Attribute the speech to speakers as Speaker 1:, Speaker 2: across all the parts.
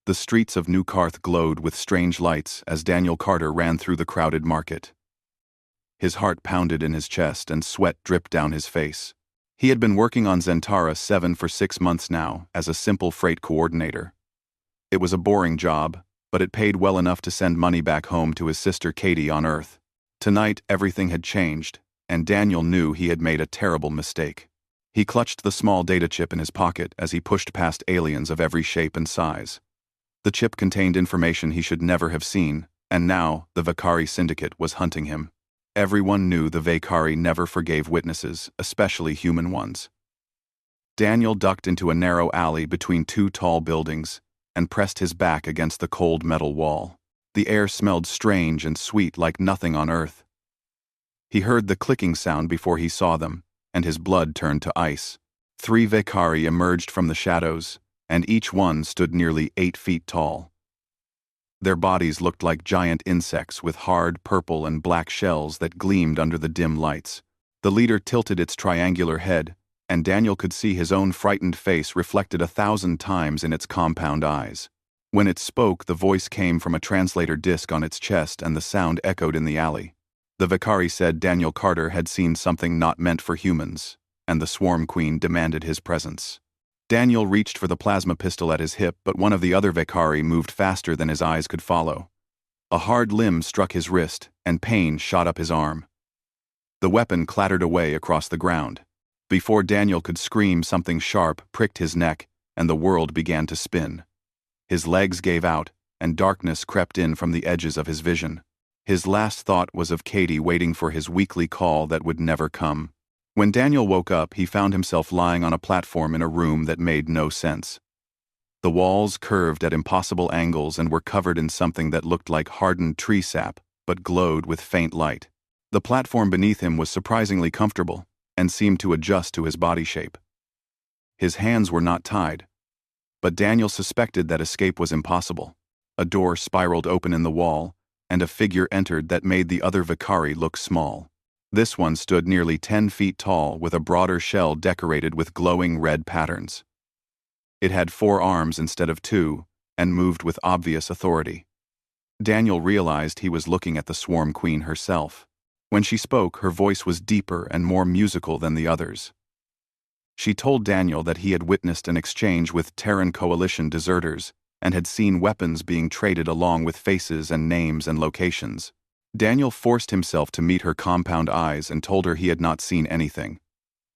Speaker 1: The streets of New Karth glowed with strange lights as Daniel Carter ran through the crowded market. His heart pounded in his chest and sweat dripped down his face. He had been working on Zentara 7 for 6 months now as a simple freight coordinator. It was a boring job, but it paid well enough to send money back home to his sister Katie on Earth. Tonight, everything had changed, and Daniel knew he had made a terrible mistake. He clutched the small data chip in his pocket as he pushed past aliens of every shape and size. The chip contained information he should never have seen, and now the Vakari Syndicate was hunting him. Everyone knew the Vakari never forgave witnesses, especially human ones. Daniel ducked into a narrow alley between 2 tall buildings and pressed his back against the cold metal wall. The air smelled strange and sweet like nothing on Earth. He heard the clicking sound before he saw them, and his blood turned to ice. 3 Vakari emerged from the shadows, and each one stood nearly 8 feet tall. Their bodies looked like giant insects with hard purple and black shells that gleamed under the dim lights. The leader tilted its triangular head, and Daniel could see his own frightened face reflected 1,000 times in its compound eyes. When it spoke, the voice came from a translator disc on its chest and the sound echoed in the alley. The Vakari said Daniel Carter had seen something not meant for humans, and the Swarm Queen demanded his presence. Daniel reached for the plasma pistol at his hip, but one of the other Vakari moved faster than his eyes could follow. A hard limb struck his wrist, and pain shot up his arm. The weapon clattered away across the ground. Before Daniel could scream, something sharp pricked his neck, and the world began to spin. His legs gave out, and darkness crept in from the edges of his vision. His last thought was of Katie waiting for his weekly call that would never come. When Daniel woke up, he found himself lying on a platform in a room that made no sense. The walls curved at impossible angles and were covered in something that looked like hardened tree sap, but glowed with faint light. The platform beneath him was surprisingly comfortable, and seemed to adjust to his body shape. His hands were not tied, but Daniel suspected that escape was impossible. A door spiraled open in the wall, and a figure entered that made the other Vakari look small. This one stood nearly 10 feet tall with a broader shell decorated with glowing red patterns. It had 4 arms instead of 2, and moved with obvious authority. Daniel realized he was looking at the Swarm Queen herself. When she spoke, her voice was deeper and more musical than the others. She told Daniel that he had witnessed an exchange with Terran Coalition deserters and had seen weapons being traded along with faces and names and locations. Daniel forced himself to meet her compound eyes and told her he had not seen anything.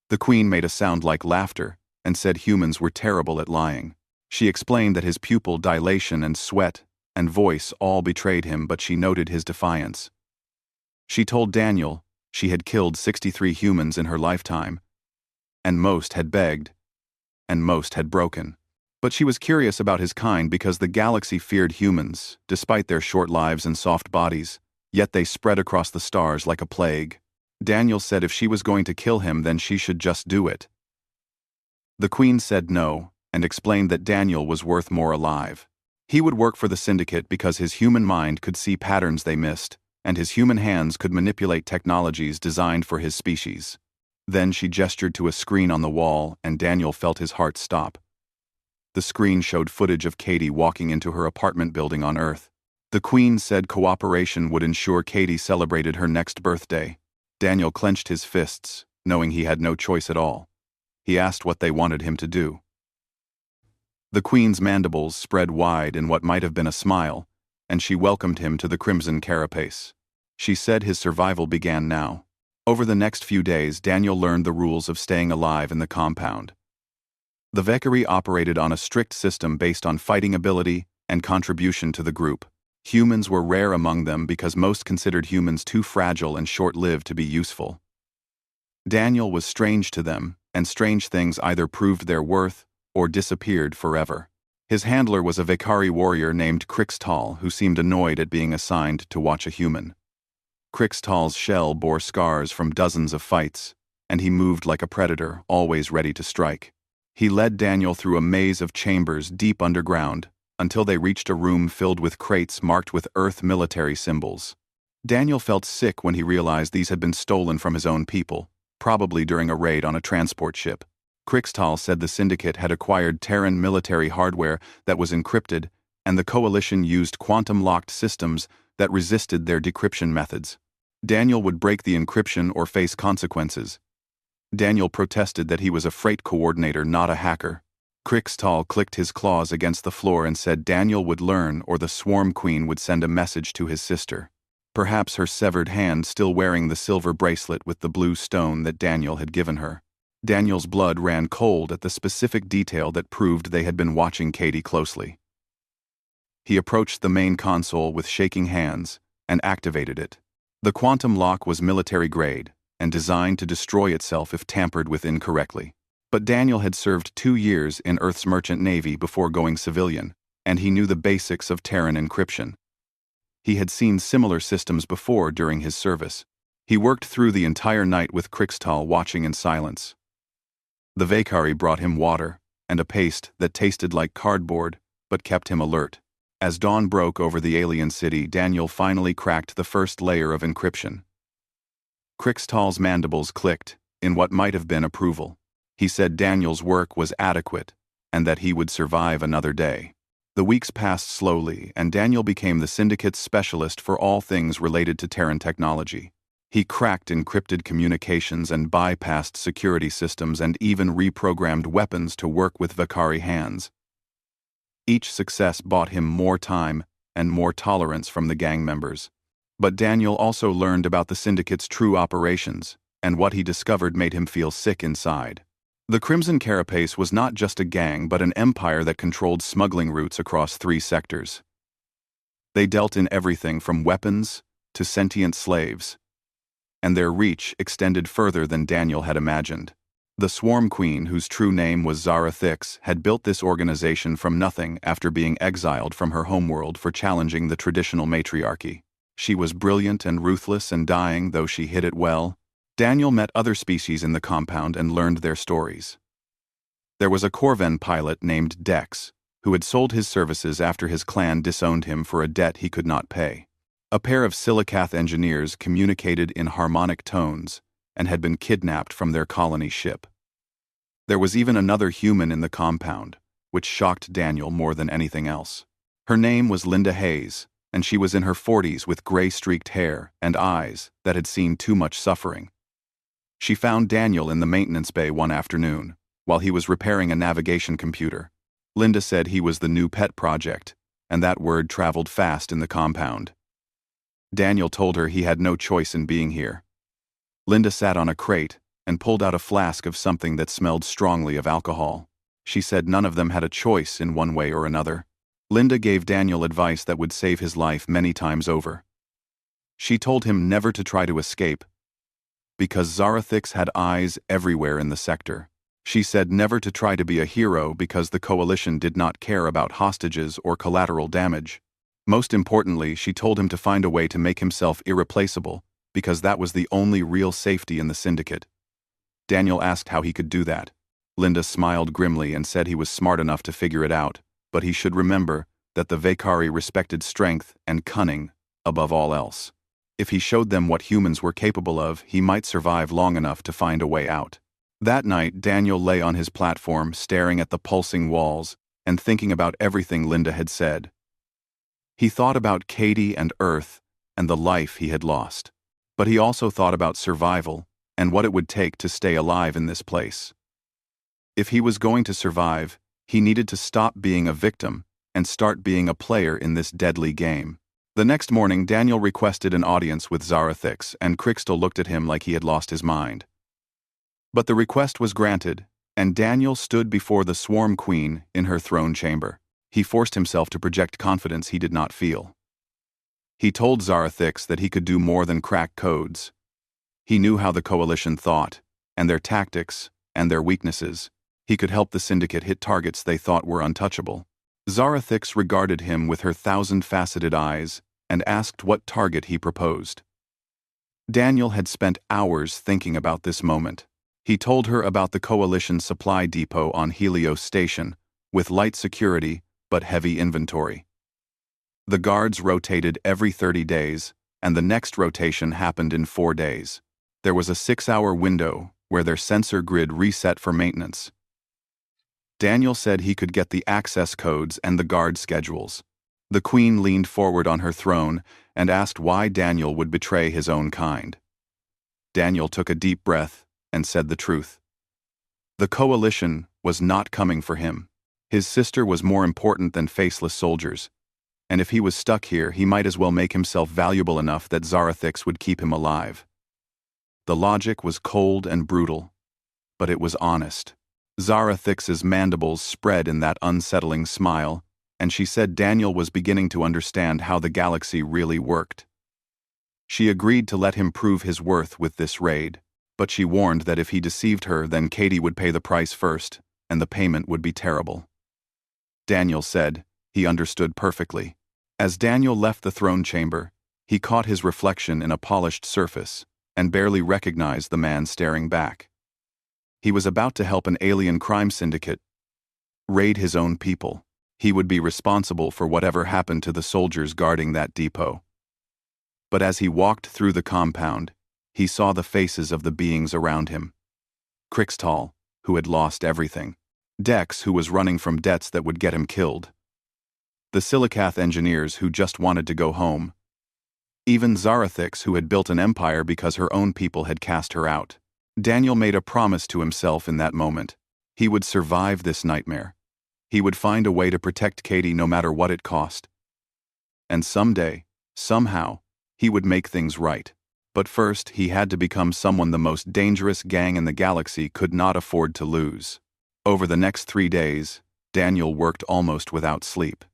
Speaker 1: The Queen made a sound like laughter and said humans were terrible at lying. She explained that his pupil dilation and sweat and voice all betrayed him, but she noted his defiance. She told Daniel she had killed 63 humans in her lifetime, and most had begged, and most had broken. But she was curious about his kind because the galaxy feared humans, despite their short lives and soft bodies. Yet they spread across the stars like a plague. Daniel said if she was going to kill him, then she should just do it. The Queen said no, and explained that Daniel was worth more alive. He would work for the Syndicate because his human mind could see patterns they missed, and his human hands could manipulate technologies designed for his species. Then she gestured to a screen on the wall, and Daniel felt his heart stop. The screen showed footage of Katie walking into her apartment building on Earth. The Queen said cooperation would ensure Katie celebrated her next birthday. Daniel clenched his fists, knowing he had no choice at all. He asked what they wanted him to do. The Queen's mandibles spread wide in what might have been a smile, and she welcomed him to the Crimson Carapace. She said his survival began now. Over the next few days, Daniel learned the rules of staying alive in the compound. The Vakari operated on a strict system based on fighting ability and contribution to the group. Humans were rare among them because most considered humans too fragile and short-lived to be useful. Daniel was strange to them, and strange things either proved their worth or disappeared forever. His handler was a Vakari warrior named Crixtal, who seemed annoyed at being assigned to watch a human. Crixtal's shell bore scars from dozens of fights, and he moved like a predator, always ready to strike. He led Daniel through a maze of chambers deep underground, until they reached a room filled with crates marked with Earth military symbols. Daniel felt sick when he realized these had been stolen from his own people, probably during a raid on a transport ship. Crixtal said the Syndicate had acquired Terran military hardware that was encrypted and the Coalition used quantum-locked systems that resisted their decryption methods. Daniel would break the encryption or face consequences. Daniel protested that he was a freight coordinator, not a hacker. Crixtal clicked his claws against the floor and said Daniel would learn, or the Swarm Queen would send a message to his sister. Perhaps her severed hand still wearing the silver bracelet with the blue stone that Daniel had given her. Daniel's blood ran cold at the specific detail that proved they had been watching Katie closely. He approached the main console with shaking hands and activated it. The quantum lock was military-grade and designed to destroy itself if tampered with incorrectly. But Daniel had served 2 years in Earth's merchant navy before going civilian, and he knew the basics of Terran encryption. He had seen similar systems before during his service. He worked through the entire night with Crixtal watching in silence. The Vakari brought him water and a paste that tasted like cardboard but kept him alert. As dawn broke over the alien city, Daniel finally cracked the first layer of encryption. Crixtal's mandibles clicked in what might have been approval. He said Daniel's work was adequate and that he would survive another day. The weeks passed slowly, and Daniel became the Syndicate's specialist for all things related to Terran technology. He cracked encrypted communications and bypassed security systems and even reprogrammed weapons to work with Vakari hands. Each success bought him more time and more tolerance from the gang members. But Daniel also learned about the Syndicate's true operations, and what he discovered made him feel sick inside. The Crimson Carapace was not just a gang but an empire that controlled smuggling routes across 3 sectors. They dealt in everything from weapons to sentient slaves, and their reach extended further than Daniel had imagined. The Swarm Queen, whose true name was Zara Thix, had built this organization from nothing after being exiled from her homeworld for challenging the traditional matriarchy. She was brilliant and ruthless, and dying, though she hid it well. Daniel met other species in the compound and learned their stories. There was a Corven pilot named Dex, who had sold his services after his clan disowned him for a debt he could not pay. A pair of Silicath engineers communicated in harmonic tones and had been kidnapped from their colony ship. There was even another human in the compound, which shocked Daniel more than anything else. Her name was Linda Hayes, and she was in her 40s with gray-streaked hair and eyes that had seen too much suffering. She found Daniel in the maintenance bay one afternoon, while he was repairing a navigation computer. Linda said he was the new pet project, and that word traveled fast in the compound. Daniel told her he had no choice in being here. Linda sat on a crate and pulled out a flask of something that smelled strongly of alcohol. She said none of them had a choice in one way or another. Linda gave Daniel advice that would save his life many times over. She told him never to try to escape, because Zarathix had eyes everywhere in the sector. She said never to try to be a hero because the Coalition did not care about hostages or collateral damage. Most importantly, she told him to find a way to make himself irreplaceable, because that was the only real safety in the Syndicate. Daniel asked how he could do that. Linda smiled grimly and said he was smart enough to figure it out, but he should remember that the Vakari respected strength and cunning above all else. If he showed them what humans were capable of, he might survive long enough to find a way out. That night, Daniel lay on his platform, staring at the pulsing walls and thinking about everything Linda had said. He thought about Katie and Earth and the life he had lost. But he also thought about survival and what it would take to stay alive in this place. If he was going to survive, he needed to stop being a victim and start being a player in this deadly game. The next morning, Daniel requested an audience with Zarathix, and Crixtal looked at him like he had lost his mind. But the request was granted, and Daniel stood before the Swarm Queen in her throne chamber. He forced himself to project confidence he did not feel. He told Zarathix that he could do more than crack codes. He knew how the Coalition thought, and their tactics, and their weaknesses. He could help the Syndicate hit targets they thought were untouchable. Zarathix regarded him with her 1,000-faceted eyes and asked what target he proposed. Daniel had spent hours thinking about this moment. He told her about the Coalition supply depot on Helios Station, with light security but heavy inventory. The guards rotated every 30 days, and the next rotation happened in 4 days. There was a 6-hour window where their sensor grid reset for maintenance. Daniel said he could get the access codes and the guard schedules. The queen leaned forward on her throne and asked why Daniel would betray his own kind. Daniel took a deep breath and said the truth. The coalition was not coming for him. His sister was more important than faceless soldiers, and if he was stuck here, he might as well make himself valuable enough that Zarathix would keep him alive. The logic was cold and brutal, but it was honest. Zarathix's mandibles spread in that unsettling smile, and she said Daniel was beginning to understand how the galaxy really worked. She agreed to let him prove his worth with this raid, but she warned that if he deceived her, then Katie would pay the price first, and the payment would be terrible. Daniel said he understood perfectly. As Daniel left the throne chamber, he caught his reflection in a polished surface and barely recognized the man staring back. He was about to help an alien crime syndicate raid his own people. He would be responsible for whatever happened to the soldiers guarding that depot. But as he walked through the compound, he saw the faces of the beings around him. Crixtal, who had lost everything. Dex, who was running from debts that would get him killed. The Silicath engineers who just wanted to go home. Even Zarathix, who had built an empire because her own people had cast her out. Daniel made a promise to himself in that moment. He would survive this nightmare. He would find a way to protect Katie no matter what it cost. And someday, somehow, he would make things right. But first, he had to become someone the most dangerous gang in the galaxy could not afford to lose. Over the next 3 days, Daniel worked almost without sleep.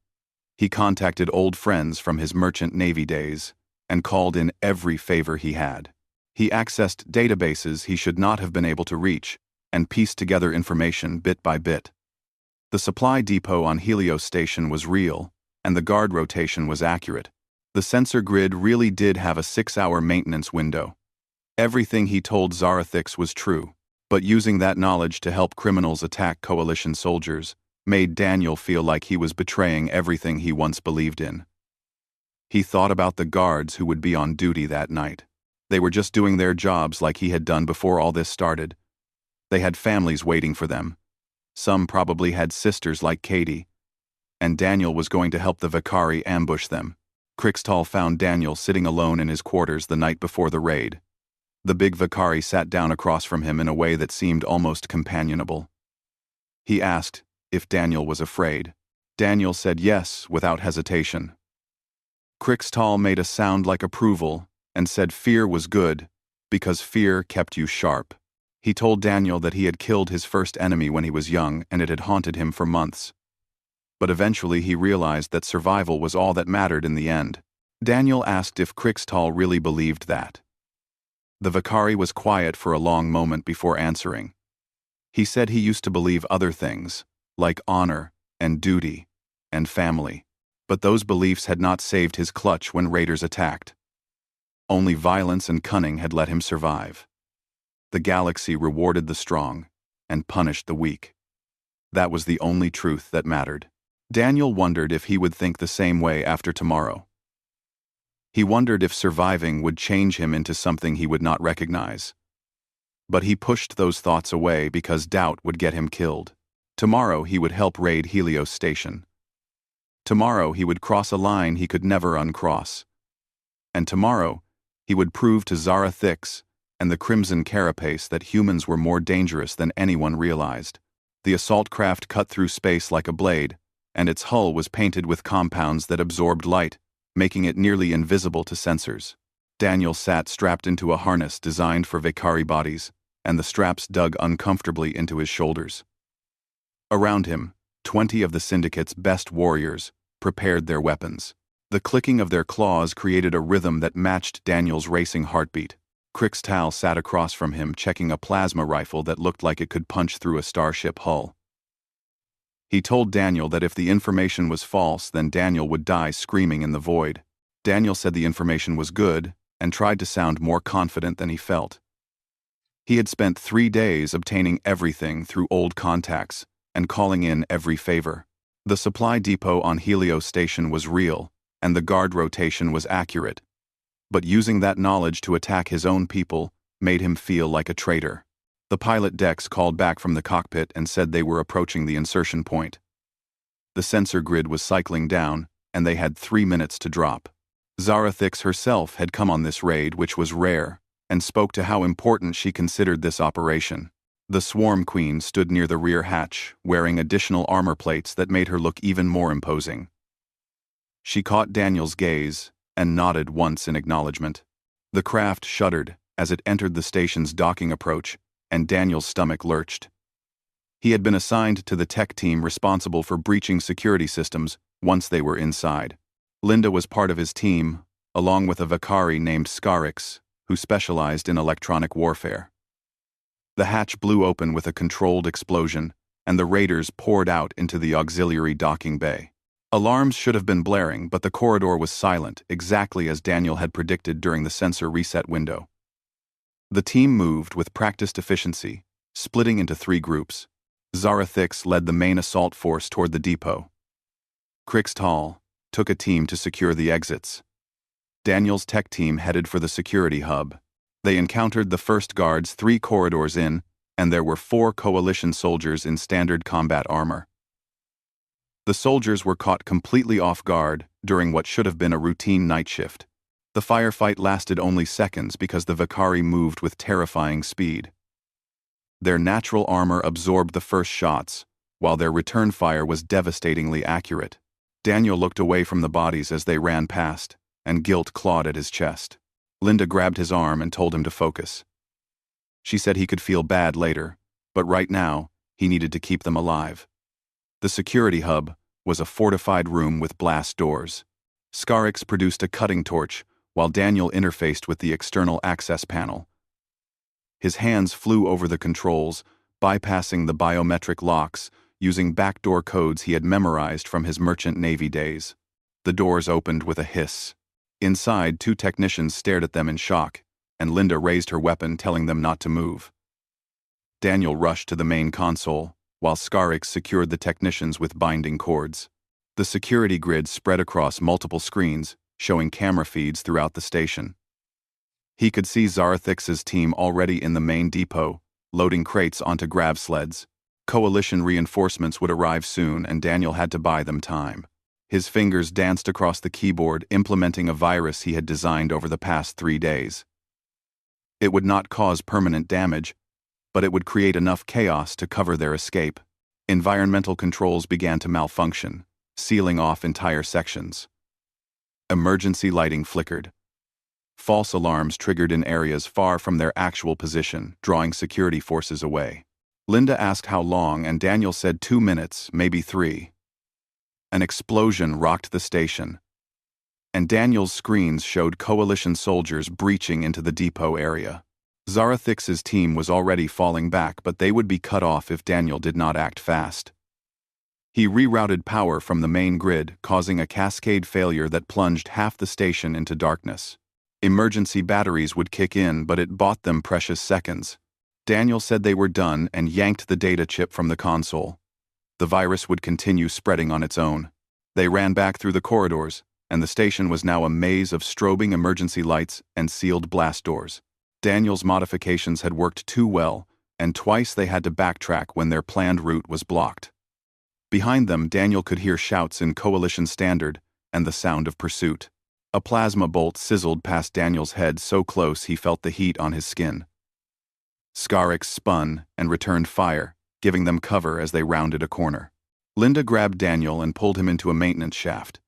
Speaker 1: He contacted old friends from his merchant navy days and called in every favor he had. He accessed databases he should not have been able to reach and pieced together information bit by bit. The supply depot on Helios Station was real, and the guard rotation was accurate. The sensor grid really did have a 6-hour maintenance window. Everything he told Zarathix was true, but using that knowledge to help criminals attack coalition soldiers made Daniel feel like he was betraying everything he once believed in. He thought about the guards who would be on duty that night. They were just doing their jobs like he had done before all this started. They had families waiting for them. Some probably had sisters like Katie. And Daniel was going to help the Vicari ambush them. Crixtal found Daniel sitting alone in his quarters the night before the raid. The big Vicari sat down across from him in a way that seemed almost companionable. He asked if Daniel was afraid. Daniel said yes without hesitation. Crixtal made a sound like approval and said fear was good because fear kept you sharp. He told Daniel that he had killed his first enemy when he was young and it had haunted him for months. But eventually he realized that survival was all that mattered in the end. Daniel asked if Crixtal really believed that. The Vicari was quiet for a long moment before answering. He said he used to believe other things, like honor and duty and family, but those beliefs had not saved his clutch when raiders attacked. Only violence and cunning had let him survive. The galaxy rewarded the strong and punished the weak. That was the only truth that mattered. Daniel wondered if he would think the same way after tomorrow. He wondered if surviving would change him into something he would not recognize. But he pushed those thoughts away because doubt would get him killed. Tomorrow he would help raid Helios Station. Tomorrow he would cross a line he could never uncross. And tomorrow he would prove to Zarathix and the Crimson Carapace that humans were more dangerous than anyone realized. The assault craft cut through space like a blade, and its hull was painted with compounds that absorbed light, making it nearly invisible to sensors. Daniel sat strapped into a harness designed for Vicari bodies, and the straps dug uncomfortably into his shoulders. Around him, 20 of the Syndicate's best warriors prepared their weapons. The clicking of their claws created a rhythm that matched Daniel's racing heartbeat. Crixtal sat across from him checking a plasma rifle that looked like it could punch through a starship hull. He told Daniel that if the information was false, then Daniel would die screaming in the void. Daniel said the information was good and tried to sound more confident than he felt. He had spent 3 days obtaining everything through old contacts and calling in every favor. The supply depot on Helios Station was real, and the guard rotation was accurate. But using that knowledge to attack his own people made him feel like a traitor. The pilot Dex called back from the cockpit and said they were approaching the insertion point. The sensor grid was cycling down, and they had 3 minutes to drop. Zarathix herself had come on this raid, which was rare, and spoke to how important she considered this operation. The Swarm Queen stood near the rear hatch, wearing additional armor plates that made her look even more imposing. She caught Daniel's gaze and nodded once in acknowledgement. The craft shuddered as it entered the station's docking approach, and Daniel's stomach lurched. He had been assigned to the tech team responsible for breaching security systems once they were inside. Linda was part of his team, along with a Vakari named Scarix, who specialized in electronic warfare. The hatch blew open with a controlled explosion, and the raiders poured out into the auxiliary docking bay. Alarms should have been blaring, but the corridor was silent, exactly as Daniel had predicted during the sensor reset window. The team moved with practiced efficiency, splitting into 3 groups. Zarathix led the main assault force toward the depot. Krixtal took a team to secure the exits. Daniel's tech team headed for the security hub. They encountered the first guards 3 corridors in, and there were 4 coalition soldiers in standard combat armor. The soldiers were caught completely off guard during what should have been a routine night shift. The firefight lasted only seconds because the Vakari moved with terrifying speed. Their natural armor absorbed the first shots, while their return fire was devastatingly accurate. Daniel looked away from the bodies as they ran past, and guilt clawed at his chest. Linda grabbed his arm and told him to focus. She said he could feel bad later, but right now, he needed to keep them alive. The security hub was a fortified room with blast doors. Scarix produced a cutting torch, while Daniel interfaced with the external access panel. His hands flew over the controls, bypassing the biometric locks, using backdoor codes he had memorized from his merchant navy days. The doors opened with a hiss. Inside, 2 technicians stared at them in shock, and Linda raised her weapon, telling them not to move. Daniel rushed to the main console, while Scarix secured the technicians with binding cords. The security grid spread across multiple screens, showing camera feeds throughout the station. He could see Zarathix's team already in the main depot, loading crates onto grav sleds. Coalition reinforcements would arrive soon, and Daniel had to buy them time. His fingers danced across the keyboard, implementing a virus he had designed over the past 3 days. It would not cause permanent damage, but it would create enough chaos to cover their escape. Environmental controls began to malfunction, sealing off entire sections. Emergency lighting flickered. False alarms triggered in areas far from their actual position, drawing security forces away. Linda asked how long, and Daniel said 2 minutes, maybe 3. An explosion rocked the station, and Daniel's screens showed coalition soldiers breaching into the depot area. Zarathix's team was already falling back, but they would be cut off if Daniel did not act fast. He rerouted power from the main grid, causing a cascade failure that plunged half the station into darkness. Emergency batteries would kick in, but it bought them precious seconds. Daniel said they were done and yanked the data chip from the console. The virus would continue spreading on its own. They ran back through the corridors, and the station was now a maze of strobing emergency lights and sealed blast doors. Daniel's modifications had worked too well, and twice they had to backtrack when their planned route was blocked. Behind them, Daniel could hear shouts in Coalition Standard and the sound of pursuit. A plasma bolt sizzled past Daniel's head so close he felt the heat on his skin. Scarix spun and returned fire, giving them cover as they rounded a corner. Linda grabbed Daniel and pulled him into a maintenance shaft.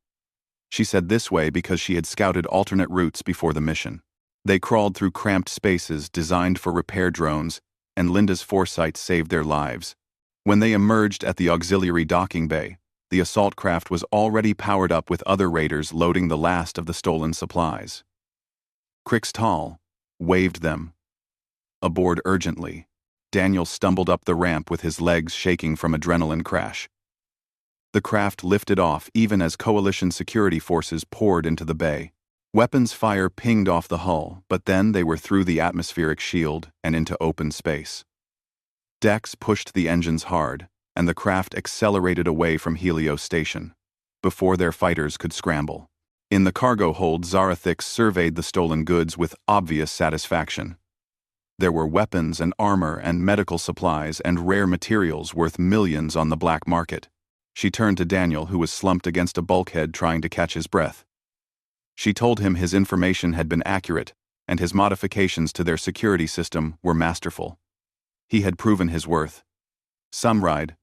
Speaker 1: She said this way because she had scouted alternate routes before the mission. They crawled through cramped spaces designed for repair drones, and Linda's foresight saved their lives. When they emerged at the auxiliary docking bay, the assault craft was already powered up with other raiders loading the last of the stolen supplies. Krixtal waved them aboard urgently. Daniel stumbled up the ramp with his legs shaking from adrenaline crash. The craft lifted off even as Coalition security forces poured into the bay. Weapons fire pinged off the hull, but then they were through the atmospheric shield and into open space. Dex pushed the engines hard, and the craft accelerated away from Helios Station, before their fighters could scramble. In the cargo hold, Zarathix surveyed the stolen goods with obvious satisfaction. There were weapons and armor and medical supplies and rare materials worth millions on the black market. She turned to Daniel, who was slumped against a bulkhead trying to catch his breath. She told him his information had been accurate, and his modifications to their security system were masterful. He had proven his worth. Sumride,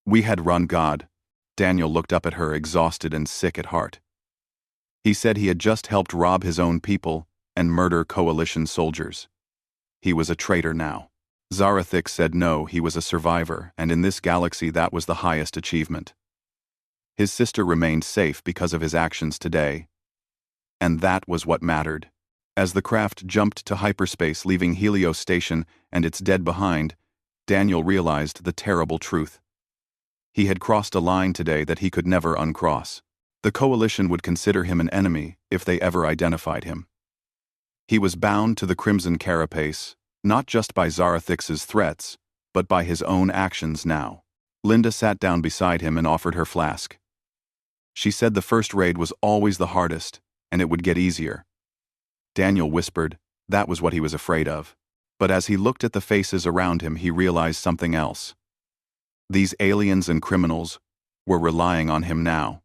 Speaker 1: we had run God. Daniel looked up at her, exhausted and sick at heart. He said he had just helped rob his own people and murder coalition soldiers. He was a traitor now. Zarathix said no, he was a survivor, and in this galaxy that was the highest achievement. His sister remained safe because of his actions today. And that was what mattered. As the craft jumped to hyperspace, leaving Helios Station and its dead behind, Daniel realized the terrible truth. He had crossed a line today that he could never uncross. The Coalition would consider him an enemy if they ever identified him. He was bound to the Crimson Carapace, not just by Zarathix's threats, but by his own actions now. Linda sat down beside him and offered her flask. She said the first raid was always the hardest, and it would get easier. Daniel whispered, that was what he was afraid of. But as he looked at the faces around him, he realized something else. These aliens and criminals were relying on him now.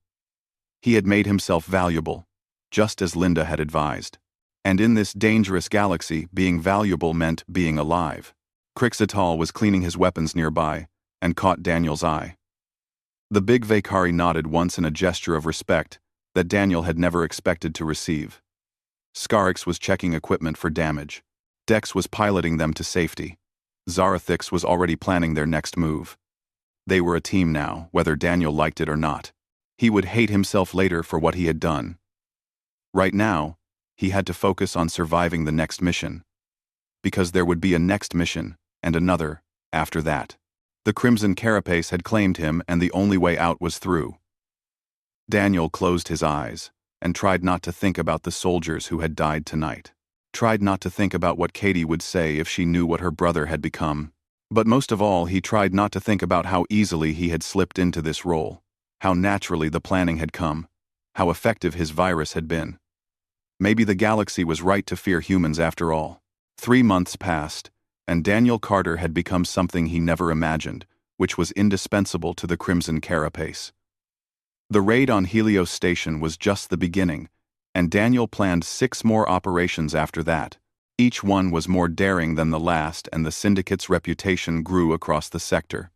Speaker 1: He had made himself valuable, just as Linda had advised. And in this dangerous galaxy, being valuable meant being alive. Crixatal was cleaning his weapons nearby and caught Daniel's eye. The big Vakari nodded once in a gesture of respect that Daniel had never expected to receive. Scarix was checking equipment for damage. Dex was piloting them to safety. Zarathix was already planning their next move. They were a team now, whether Daniel liked it or not. He would hate himself later for what he had done. Right now, he had to focus on surviving the next mission. Because there would be a next mission, and another, after that. The Crimson Carapace had claimed him, and the only way out was through. Daniel closed his eyes and tried not to think about the soldiers who had died tonight. Tried not to think about what Katie would say if she knew what her brother had become. But most of all, he tried not to think about how easily he had slipped into this role, how naturally the planning had come, how effective his virus had been. Maybe the galaxy was right to fear humans after all. 3 months passed, and Daniel Carter had become something he never imagined, which was indispensable to the Crimson Carapace. The raid on Helios Station was just the beginning, and Daniel planned 6 more operations after that. Each one was more daring than the last, and the Syndicate's reputation grew across the sector.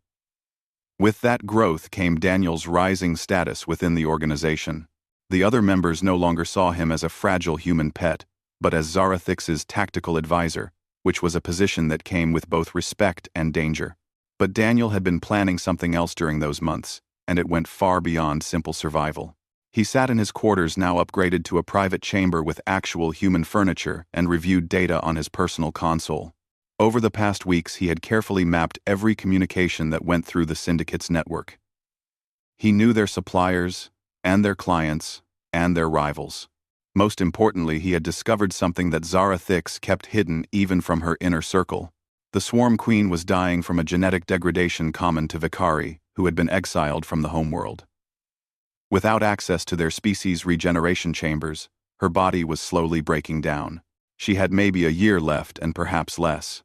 Speaker 1: With that growth came Daniel's rising status within the organization. The other members no longer saw him as a fragile human pet, but as Zarathix's tactical advisor, which was a position that came with both respect and danger. But Daniel had been planning something else during those months, and it went far beyond simple survival. He sat in his quarters, now upgraded to a private chamber with actual human furniture, and reviewed data on his personal console. Over the past weeks, he had carefully mapped every communication that went through the Syndicate's network. He knew their suppliers, and their clients, and their rivals. Most importantly, he had discovered something that Zarathix kept hidden even from her inner circle. The Swarm Queen was dying from a genetic degradation common to Vakari, who had been exiled from the homeworld. Without access to their species' regeneration chambers, her body was slowly breaking down. She had maybe a year left and perhaps less.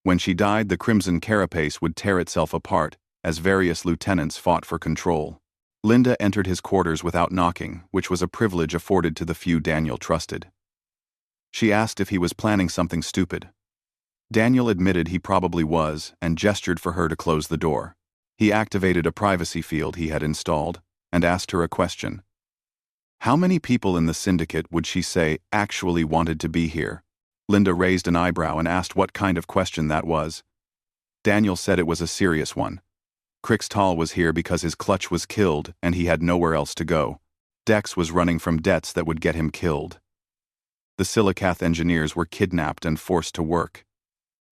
Speaker 1: When she died, the Crimson Carapace would tear itself apart as various lieutenants fought for control. Linda entered his quarters without knocking, which was a privilege afforded to the few Daniel trusted. She asked if he was planning something stupid. Daniel admitted he probably was and gestured for her to close the door. He activated a privacy field he had installed and asked her a question. How many people in the Syndicate would she say actually wanted to be here? Linda raised an eyebrow and asked what kind of question that was. Daniel said it was a serious one. Crixtal was here because his clutch was killed and he had nowhere else to go. Dex was running from debts that would get him killed. The Silicath engineers were kidnapped and forced to work.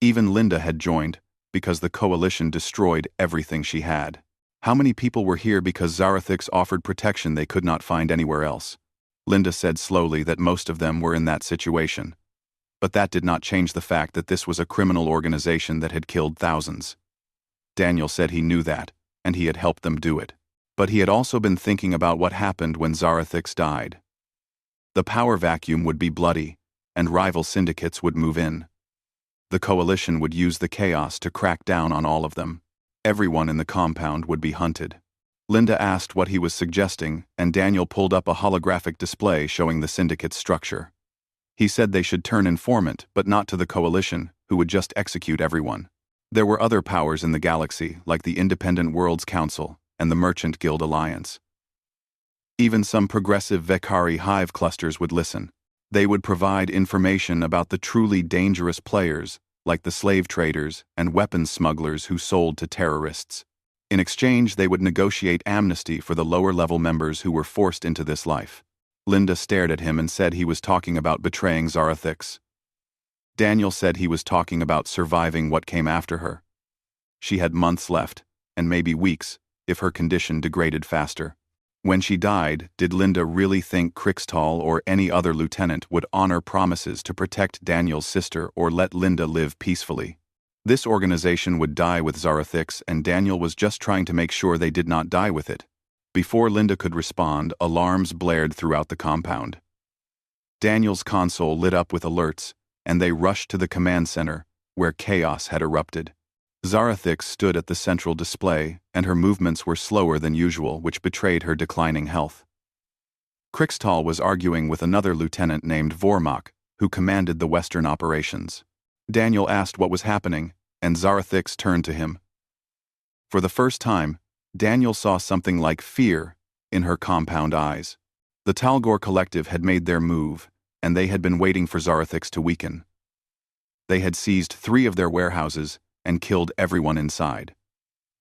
Speaker 1: Even Linda had joined because the Coalition destroyed everything she had. How many people were here because Zarathix offered protection they could not find anywhere else? Linda said slowly that most of them were in that situation. But that did not change the fact that this was a criminal organization that had killed thousands. Daniel said he knew that, and he had helped them do it. But he had also been thinking about what happened when Zarathix died. The power vacuum would be bloody, and rival syndicates would move in. The Coalition would use the chaos to crack down on all of them. Everyone in the compound would be hunted. Linda asked what he was suggesting, and Daniel pulled up a holographic display showing the syndicate's structure. He said they should turn informant, but not to the coalition, who would just execute everyone. There were other powers in the galaxy, like the Independent Worlds Council and the Merchant Guild Alliance. Even some progressive Vekari hive clusters would listen. They would provide information about the truly dangerous players, like the slave traders and weapons smugglers who sold to terrorists. In exchange, they would negotiate amnesty for the lower-level members who were forced into this life. Linda stared at him and said he was talking about betraying Zarathix. Daniel said he was talking about surviving what came after her. She had months left, and maybe weeks, if her condition degraded faster. When she died, did Linda really think Crixtal or any other lieutenant would honor promises to protect Daniel's sister or let Linda live peacefully? This organization would die with Zarathix, and Daniel was just trying to make sure they did not die with it. Before Linda could respond, alarms blared throughout the compound. Daniel's console lit up with alerts, and they rushed to the command center, where chaos had erupted. Zarathix stood at the central display, and her movements were slower than usual, which betrayed her declining health. Crixtal was arguing with another lieutenant named Vormak, who commanded the Western operations. Daniel asked what was happening, and Zarathix turned to him. For the first time, Daniel saw something like fear in her compound eyes. The Talgor Collective had made their move, and they had been waiting for Zarathix to weaken. They had seized 3 of their warehouses and killed everyone inside.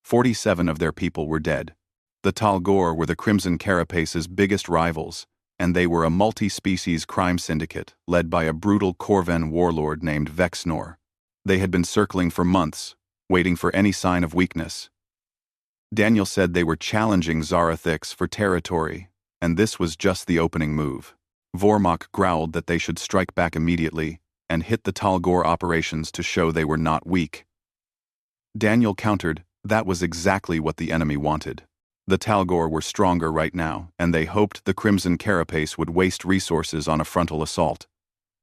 Speaker 1: 47 of their people were dead. The Talgor were the Crimson Carapace's biggest rivals, and they were a multi-species crime syndicate led by a brutal Corvan warlord named Vexnor. They had been circling for months, waiting for any sign of weakness. Daniel said they were challenging Zarathix for territory, and this was just the opening move. Vormak growled that they should strike back immediately and hit the Talgor operations to show they were not weak. Daniel countered that was exactly what the enemy wanted. The Talgor were stronger right now, and they hoped the Crimson Carapace would waste resources on a frontal assault.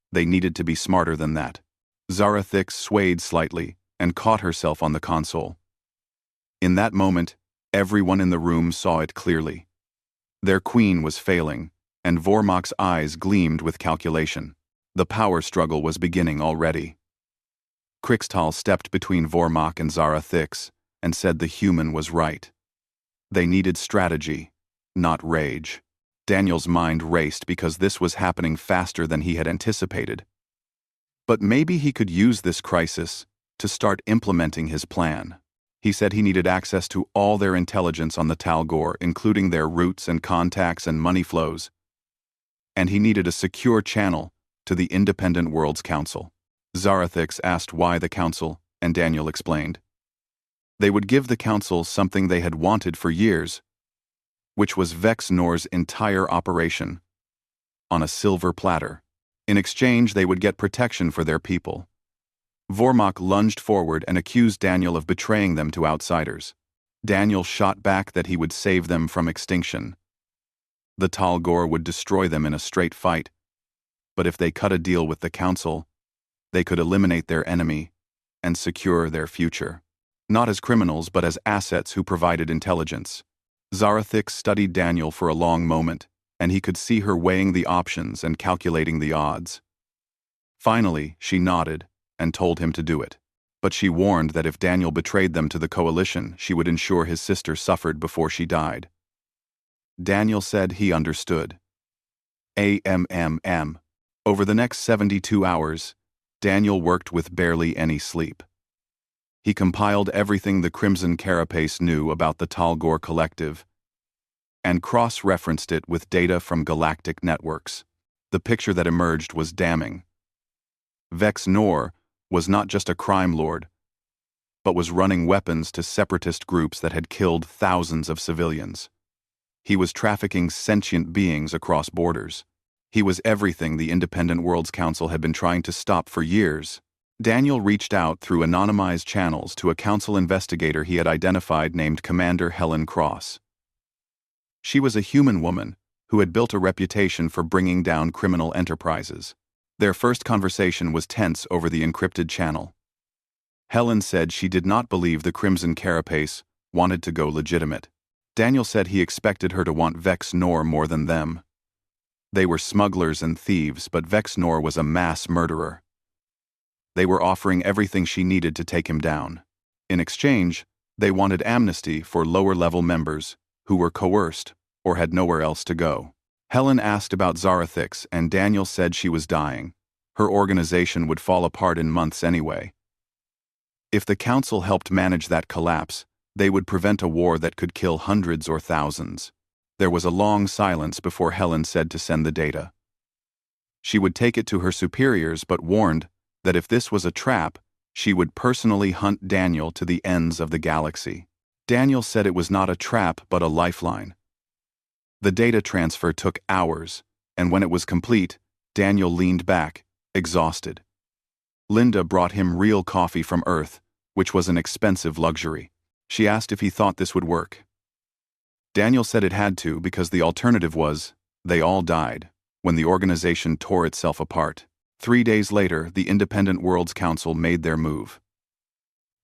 Speaker 1: They needed to be smarter than that. Zarathix swayed slightly and caught herself on the console. In that moment, everyone in the room saw it clearly. Their queen was failing, and Vormak's eyes gleamed with calculation. The power struggle was beginning already. Crixtal stepped between Vormak and Zarathix and said the human was right. They needed strategy, not rage. Daniel's mind raced because this was happening faster than he had anticipated. But maybe he could use this crisis to start implementing his plan. He said he needed access to all their intelligence on the Talgor, including their routes and contacts and money flows. And he needed a secure channel to the Independent Worlds Council. Zarathix asked why the council, and Daniel explained. They would give the council something they had wanted for years, which was Vexnor's entire operation, on a silver platter. In exchange, they would get protection for their people. Vormak lunged forward and accused Daniel of betraying them to outsiders. Daniel shot back that he would save them from extinction. The Talgor would destroy them in a straight fight, but if they cut a deal with the council, they could eliminate their enemy and secure their future. Not as criminals, but as assets who provided intelligence. Zarathix studied Daniel for a long moment, and he could see her weighing the options and calculating the odds. Finally, she nodded and told him to do it. But she warned that if Daniel betrayed them to the coalition, she would ensure his sister suffered before she died. Daniel said he understood. Over the next 72 hours, Daniel worked with barely any sleep. He compiled everything the Crimson Carapace knew about the Talgor Collective and cross-referenced it with data from galactic networks. The picture that emerged was damning. Vexnor was not just a crime lord, but was running weapons to separatist groups that had killed thousands of civilians. He was trafficking sentient beings across borders. He was everything the Independent Worlds Council had been trying to stop for years. Daniel reached out through anonymized channels to a council investigator he had identified named Commander Helen Cross. She was a human woman who had built a reputation for bringing down criminal enterprises. Their first conversation was tense over the encrypted channel. Helen said she did not believe the Crimson Carapace wanted to go legitimate. Daniel said he expected her to want Vex Nor more than them. They were smugglers and thieves, but Vex Nor was a mass murderer. They were offering everything she needed to take him down. In exchange, they wanted amnesty for lower-level members who were coerced or had nowhere else to go. Helen asked about Zarathix, and Daniel said she was dying. Her organization would fall apart in months anyway. If the council helped manage that collapse, they would prevent a war that could kill hundreds or thousands. There was a long silence before Helen said to send the data. She would take it to her superiors, but warned that if this was a trap, she would personally hunt Daniel to the ends of the galaxy. Daniel said it was not a trap but a lifeline. The data transfer took hours, and when it was complete, Daniel leaned back, exhausted. Linda brought him real coffee from Earth, which was an expensive luxury. She asked if he thought this would work. Daniel said it had to because the alternative was, they all died, when the organization tore itself apart. 3 days later, the Independent Worlds Council made their move.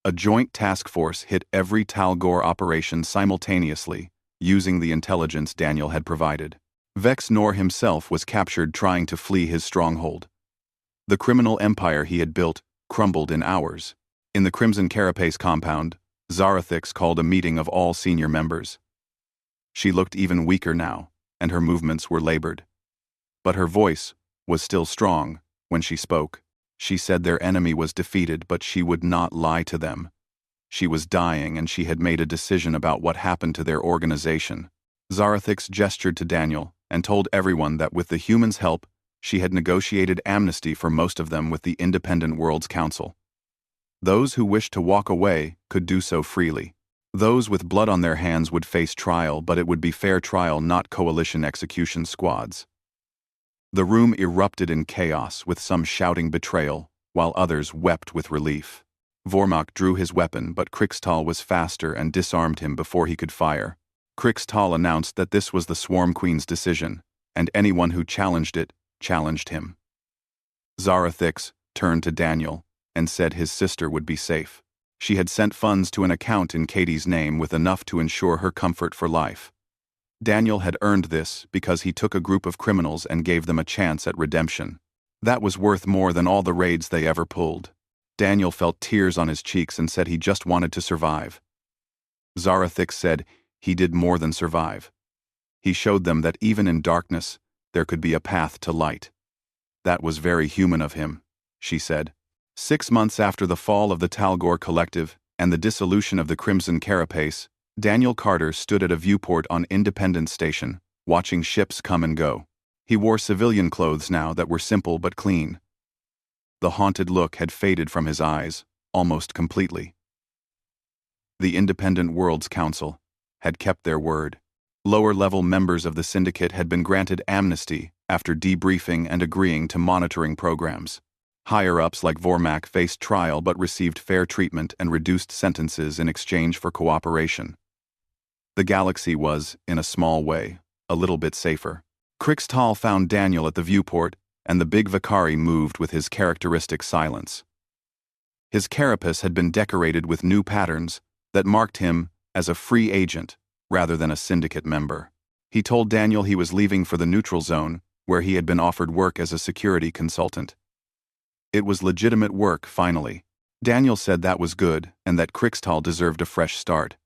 Speaker 1: A joint task force hit every Talgor operation simultaneously, using the intelligence Daniel had provided. Vex Nor himself was captured trying to flee his stronghold. The criminal empire he had built crumbled in hours. In the Crimson Carapace compound, Zarathix called a meeting of all senior members. She looked even weaker now, and her movements were labored. But her voice was still strong when she spoke. She said their enemy was defeated, but she would not lie to them. She was dying, and she had made a decision about what happened to their organization. Zarathix gestured to Daniel and told everyone that with the humans' help, she had negotiated amnesty for most of them with the Independent Worlds Council. Those who wished to walk away could do so freely. Those with blood on their hands would face trial, but it would be fair trial, not coalition execution squads. The room erupted in chaos, with some shouting betrayal, while others wept with relief. Vormak drew his weapon, but Krixtal was faster and disarmed him before he could fire. Krixtal announced that this was the Swarm Queen's decision, and anyone who challenged it challenged him. Zarathix turned to Daniel and said his sister would be safe. She had sent funds to an account in Katie's name with enough to ensure her comfort for life. Daniel had earned this because he took a group of criminals and gave them a chance at redemption. That was worth more than all the raids they ever pulled. Daniel felt tears on his cheeks and said he just wanted to survive. Zarathix said he did more than survive. He showed them that even in darkness, there could be a path to light. That was very human of him, she said. 6 months after the fall of the Talgor Collective and the dissolution of the Crimson Carapace, Daniel Carter stood at a viewport on Independence Station, watching ships come and go. He wore civilian clothes now that were simple but clean. The haunted look had faded from his eyes, almost completely. The Independent Worlds Council had kept their word. Lower-level members of the syndicate had been granted amnesty after debriefing and agreeing to monitoring programs. Higher-ups like Vormak faced trial but received fair treatment and reduced sentences in exchange for cooperation. The galaxy was, in a small way, a little bit safer. Krixtal found Daniel at the viewport, and the big Vakari moved with his characteristic silence. His carapace had been decorated with new patterns that marked him as a free agent rather than a syndicate member. He told Daniel he was leaving for the neutral zone, where he had been offered work as a security consultant. It was legitimate work, finally. Daniel said that was good, and that Krixtal deserved a fresh start.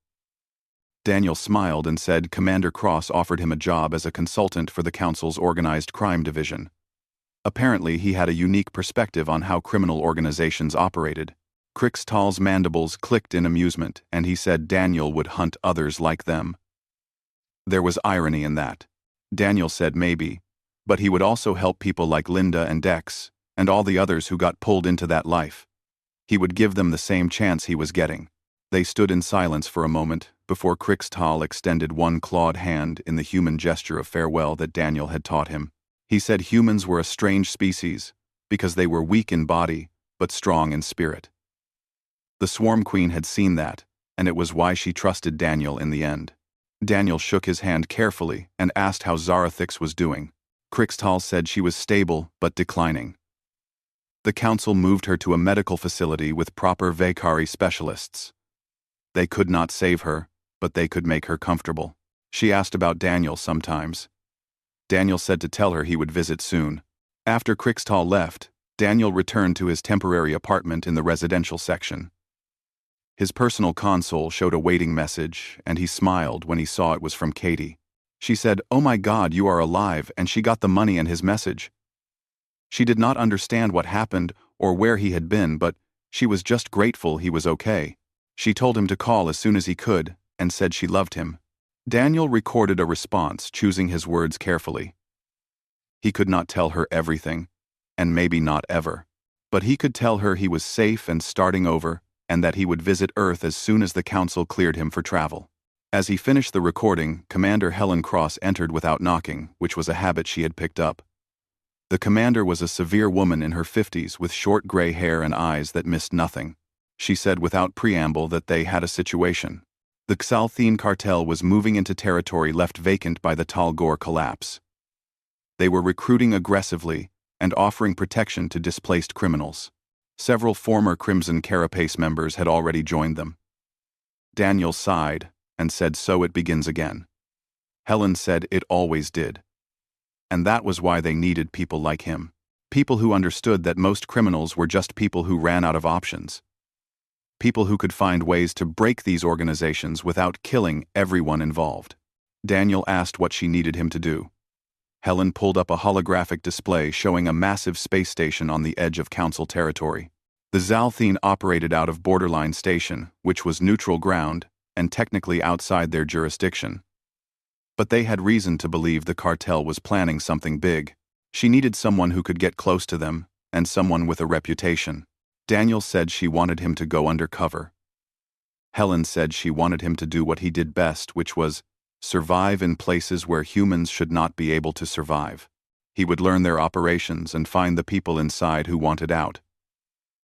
Speaker 1: Daniel smiled and said Commander Cross offered him a job as a consultant for the Council's Organized Crime Division. Apparently, he had a unique perspective on how criminal organizations operated. Krixtal's mandibles clicked in amusement, and he said Daniel would hunt others like them. There was irony in that. Daniel said maybe, but he would also help people like Linda and Dex, and all the others who got pulled into that life. He would give them the same chance he was getting. They stood in silence for a moment, before Krixtal extended one clawed hand in the human gesture of farewell that Daniel had taught him. He said humans were a strange species, because they were weak in body, but strong in spirit. The Swarm Queen had seen that, and it was why she trusted Daniel in the end. Daniel shook his hand carefully and asked how Zarathix was doing. Krixtal said she was stable but declining. The council moved her to a medical facility with proper Vakari specialists. They could not save her, but they could make her comfortable. She asked about Daniel sometimes. Daniel said to tell her he would visit soon. After Crixtall left, Daniel returned to his temporary apartment in the residential section. His personal console showed a waiting message, and he smiled when he saw it was from Katie. She said, "Oh my God, you are alive," and she got the money and his message. She did not understand what happened or where he had been, but she was just grateful he was okay. She told him to call as soon as he could, and said she loved him. Daniel recorded a response, choosing his words carefully. He could not tell her everything, and maybe not ever. But he could tell her he was safe and starting over, and that he would visit Earth as soon as the Council cleared him for travel. As he finished the recording, Commander Helen Cross entered without knocking, which was a habit she had picked up. The commander was a severe woman in her 50s with short gray hair and eyes that missed nothing. She said without preamble that they had a situation. The Xalthine cartel was moving into territory left vacant by the Talgor collapse. They were recruiting aggressively and offering protection to displaced criminals. Several former Crimson Carapace members had already joined them. Daniel sighed and said, "So it begins again." Helen said it always did. And that was why they needed people like him. People who understood that most criminals were just people who ran out of options. People who could find ways to break these organizations without killing everyone involved. Daniel asked what she needed him to do. Helen pulled up a holographic display showing a massive space station on the edge of Council territory. The Xalthine operated out of Borderline Station, which was neutral ground and technically outside their jurisdiction. But they had reason to believe the cartel was planning something big. She needed someone who could get close to them, and someone with a reputation. Daniel said she wanted him to go undercover. Helen said she wanted him to do what he did best, which was survive in places where humans should not be able to survive. He would learn their operations and find the people inside who wanted out.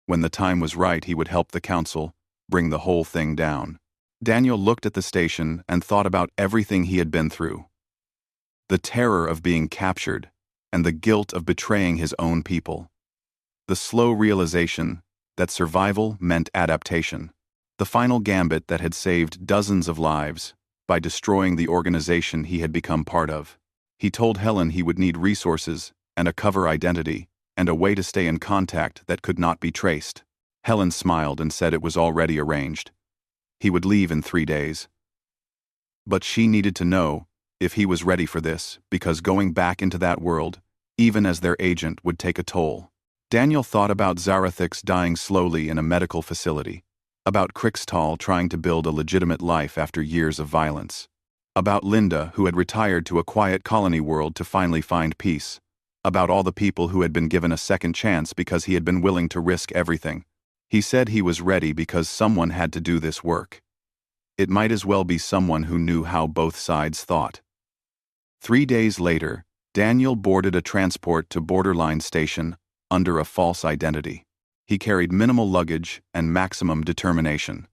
Speaker 1: When the time was right, he would help the Council bring the whole thing down. Daniel looked at the station and thought about everything he had been through. The terror of being captured and the guilt of betraying his own people. The slow realization that survival meant adaptation. The final gambit that had saved dozens of lives by destroying the organization he had become part of. He told Helen he would need resources and a cover identity and a way to stay in contact that could not be traced. Helen smiled and said it was already arranged. He would leave in 3 days. But she needed to know if he was ready for this, because going back into that world, even as their agent, would take a toll. Daniel thought about Zarathix dying slowly in a medical facility, about Crixtall trying to build a legitimate life after years of violence, about Linda, who had retired to a quiet colony world to finally find peace, about all the people who had been given a second chance because he had been willing to risk everything. He said he was ready because someone had to do this work. It might as well be someone who knew how both sides thought. 3 days later, Daniel boarded a transport to Borderline Station under a false identity. He carried minimal luggage and maximum determination.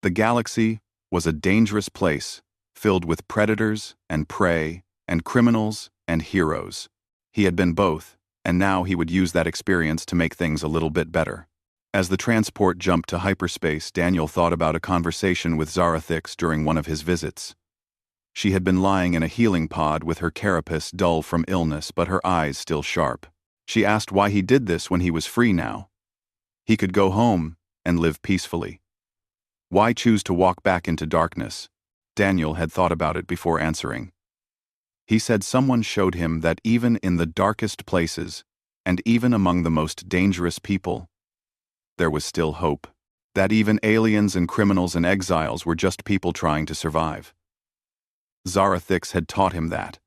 Speaker 1: The galaxy was a dangerous place, filled with predators and prey and criminals and heroes. He had been both, and now he would use that experience to make things a little bit better. As the transport jumped to hyperspace, Daniel thought about a conversation with Zarathix during one of his visits. She had been lying in a healing pod with her carapace dull from illness but her eyes still sharp. She asked why he did this when he was free now. He could go home and live peacefully. Why choose to walk back into darkness? Daniel had thought about it before answering. He said someone showed him that even in the darkest places, and even among the most dangerous people, there was still hope. That even aliens and criminals and exiles were just people trying to survive. Zarathix had taught him that.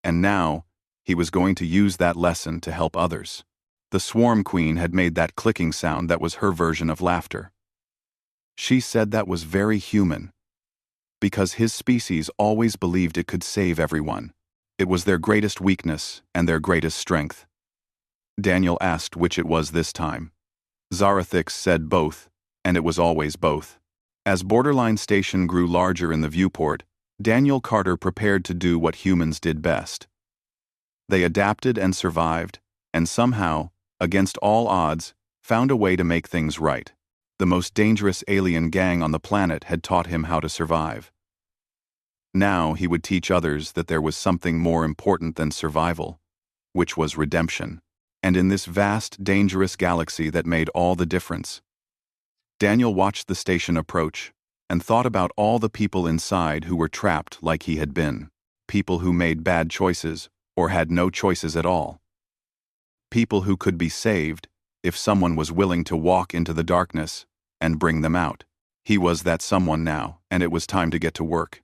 Speaker 1: And now, he was going to use that lesson to help others. The Swarm Queen had made that clicking sound that was her version of laughter. She said that was very human, because his species always believed it could save everyone. It was their greatest weakness and their greatest strength. Daniel asked which it was this time. Zarathix said both, and it was always both. As Borderline Station grew larger in the viewport, Daniel Carter prepared to do what humans did best. They adapted and survived, and somehow, against all odds, found a way to make things right. The most dangerous alien gang on the planet had taught him how to survive. Now he would teach others that there was something more important than survival, which was redemption. And in this vast, dangerous galaxy that made all the difference. Daniel watched the station approach and thought about all the people inside who were trapped like he had been. People who made bad choices or had no choices at all. People who could be saved if someone was willing to walk into the darkness and bring them out. He was that someone now, and it was time to get to work.